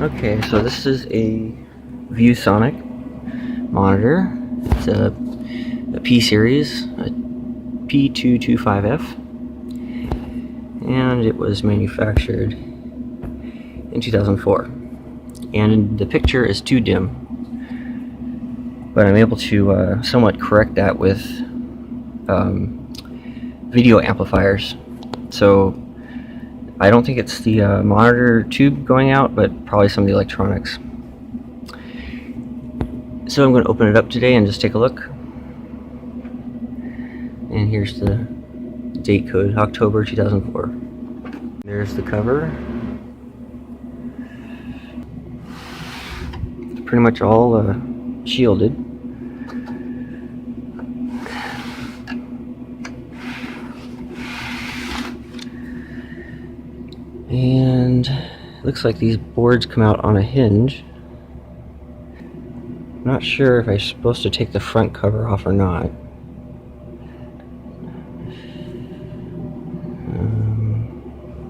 Okay, so this is a ViewSonic monitor. It's a P series, a P225F, and it was manufactured in 2004. And the picture is too dim, but I'm able to somewhat correct that with video amplifiers. So I don't think it's the monitor tube going out, but probably some of the electronics. So I'm going to open it up today and just take a look. And here's the date code, October 2004. There's the cover. It's pretty much all shielded. And it looks like these boards come out on a hinge. I'm not sure if I'm supposed to take the front cover off or not.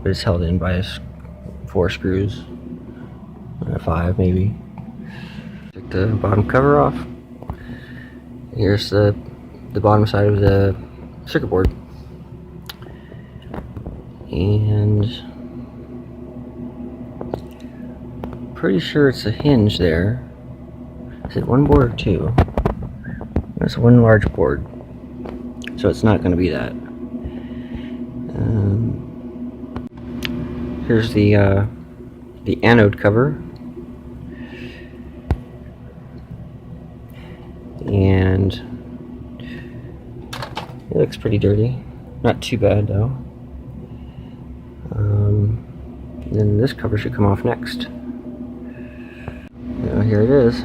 But it's held in by 4 screws, 5 maybe. Take the bottom cover off. Here's the bottom side of the circuit board. And pretty sure it's a hinge there. Is it one board or 2? That's one large board, so it's not going to be that. Here's the anode cover, and it looks pretty dirty. Not too bad though. Then this cover should come off next. Here it is.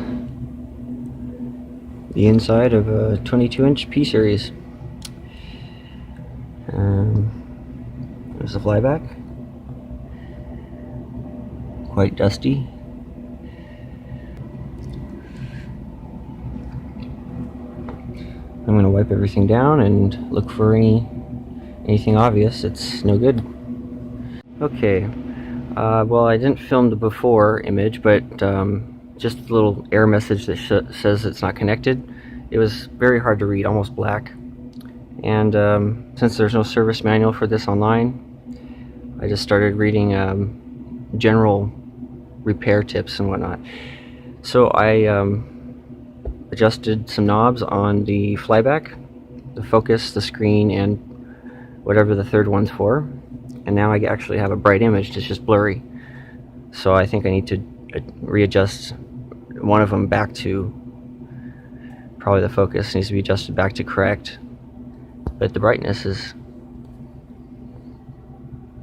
The inside of a 22-inch P series. There's the flyback. Quite dusty. I'm going to wipe everything down and look for anything obvious. It's no good. Okay. Well, I didn't film the before image, but just a little error message that says it's not connected. It was very hard to read, almost black. And since there's no service manual for this online, I just started reading general repair tips and whatnot. So I adjusted some knobs on the flyback, the focus, the screen, and whatever the third one's for. And now I actually have a bright image. It's just blurry. So I think I need to readjust one of them back to, probably the focus needs to be adjusted back to correct. But the brightness is,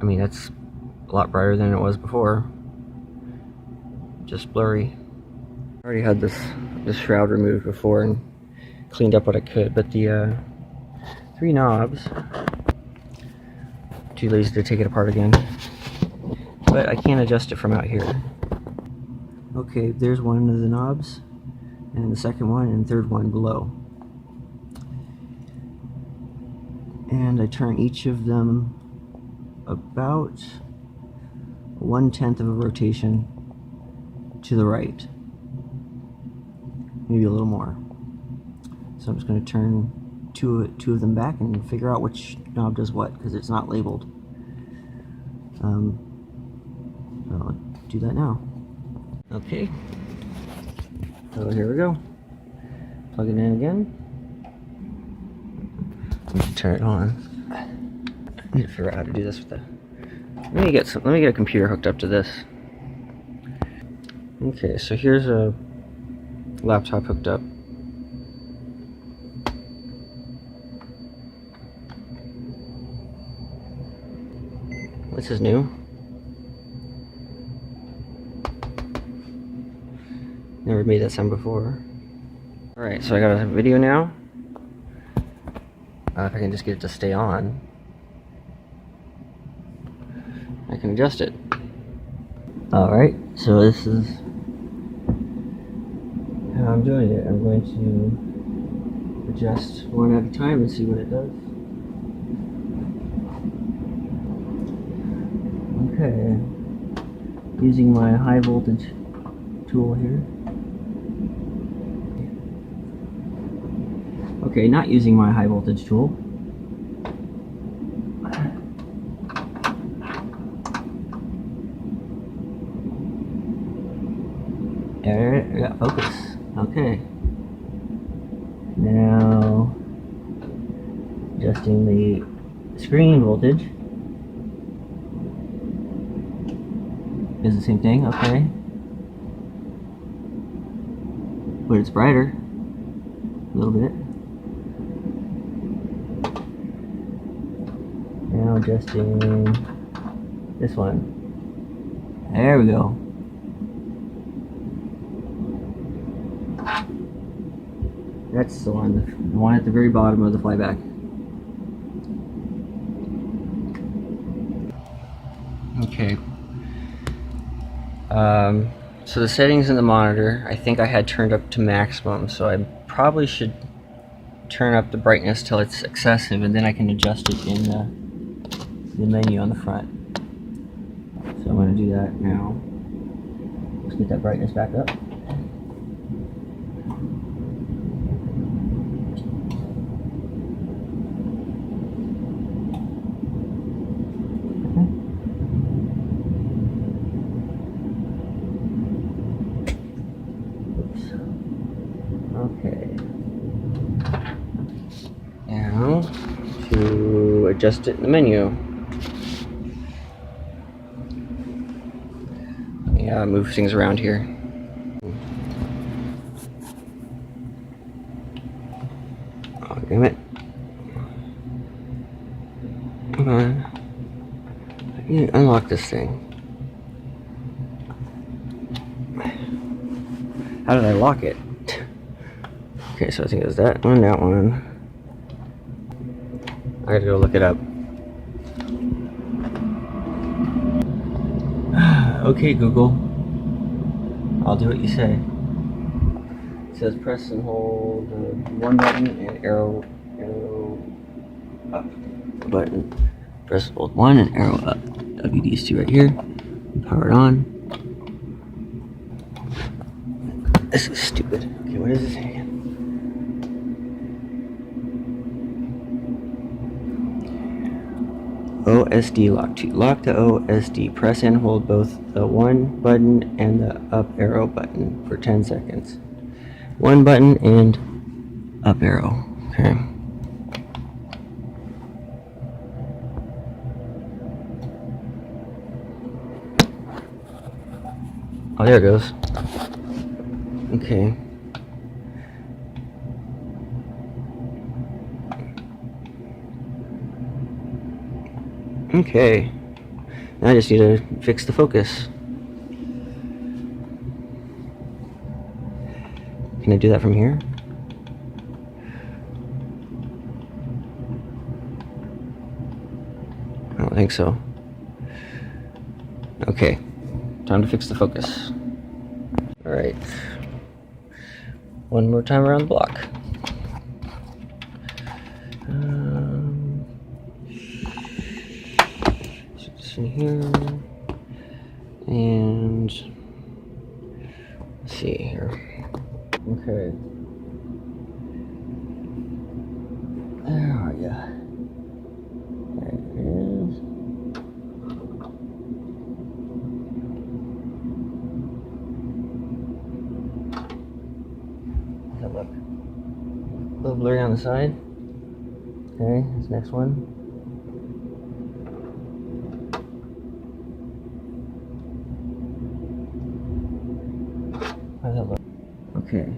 I mean, it's a lot brighter than it was before. Just blurry. I already had this shroud removed before and cleaned up what I could, but the 3 knobs, too lazy to take it apart again. But I can't adjust it from out here. Okay, there's one of the knobs, and the second one and third one below. And I turn each of them about 1/10 of a rotation to the right. Maybe a little more. So I'm just going to turn two of them back and figure out which knob does what, because it's not labeled. I'll do that now. Okay, so here we go. Plug it in again. Let me turn it on. I need to figure out how to do this with the. Let me get a computer hooked up to this. Okay, so here's a laptop hooked up. This is new. Never made that sound before. Alright, so I got a video now. If I can just get it to stay on, I can adjust it. Alright, so this is how I'm doing it. I'm going to adjust one at a time and see what it does. Okay, using my high voltage tool here. Okay, not using my high voltage tool. There, I got focus. Okay. Now, adjusting the screen voltage is the same thing, okay. But it's brighter a little bit. Now adjusting this one. There we go. That's the one at the very bottom of the flyback. Okay. So the settings in the monitor, I think I had turned up to maximum, so I probably should turn up the brightness till it's excessive, and then I can adjust it in the menu on the front. So I'm going to do that now. Let's get that brightness back up. Okay. Now to adjust it in the menu. Yeah, move things around here. Oh, damn it. Come on. I need to unlock this thing. How did I lock it? Okay, so I think it was that one, that one. I gotta go look it up. Okay, Google. I'll do what you say. It says press and hold one button and arrow up button. Press and hold one and arrow up. WD's two right here. Power it on. This is stupid. Okay, what is this again? OSD lock. To lock the OSD, press and hold both the one button and the up arrow button for 10 seconds. One button and up arrow. Okay. Oh, there it goes. Okay. Okay. Now I just need to fix the focus. Can I do that from here? I don't think so. Okay. Time to fix the focus. Alright. One more time around the block. In here, and let's see here. Okay, there are ya. There it is. How's that look? A little blurry on the side. Okay, this next one. How's that look? Okay.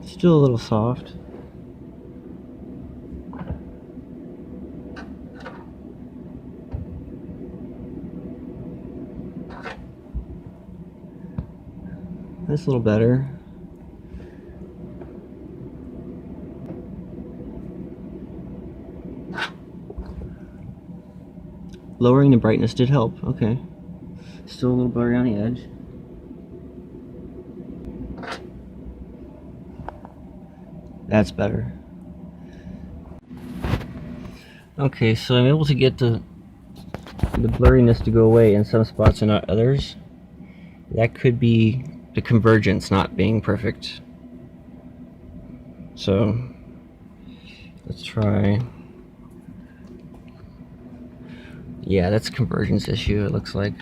Still a little soft. That's a little better. A lowering the brightness did help. Okay. Still a little blurry on the edge. That's better. Okay, so I'm able to get the blurriness to go away in some spots and not others. That could be the convergence not being perfect. So let's try. Yeah, that's a convergence issue, it looks like.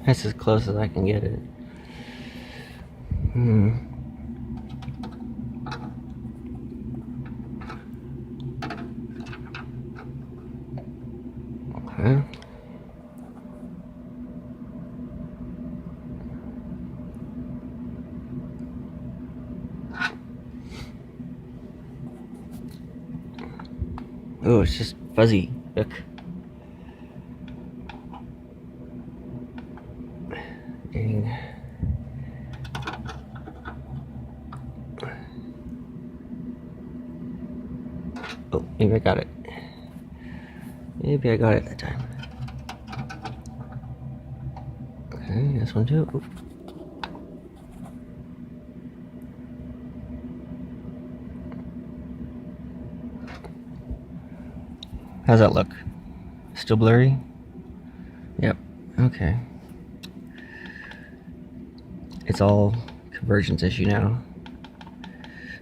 That's as close as I can get it. Okay. Oh, it's just fuzzy. Look. Dang. Oh, maybe I got it. Maybe I got it that time. Okay, this one too. Ooh. How's that look? Still blurry? Yep. Okay. It's all convergence issue now.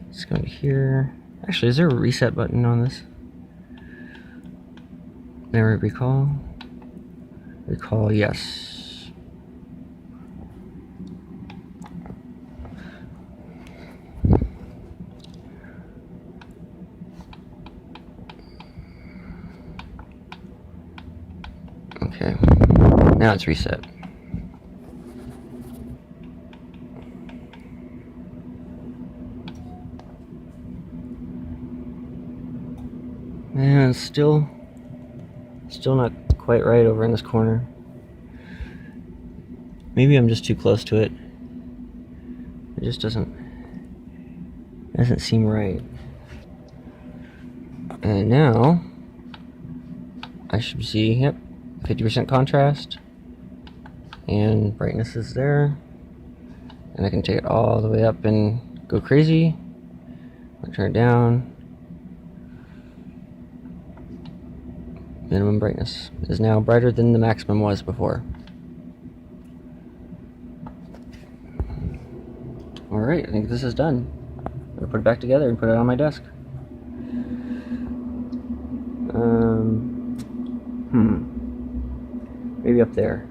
Let's go to here. Actually, is there a reset button on this? Memory recall? Recall, yes. Okay. Now it's reset. And still not quite right over in this corner. Maybe I'm just too close to it. It just doesn't seem right. And now I should see, yep, 50% contrast, and brightness is there, and I can take it all the way up and go crazy. I'll turn it down. Minimum brightness is now brighter than the maximum was before. Alright, I think this is done. I'm gonna put it back together and put it on my desk. Maybe up there.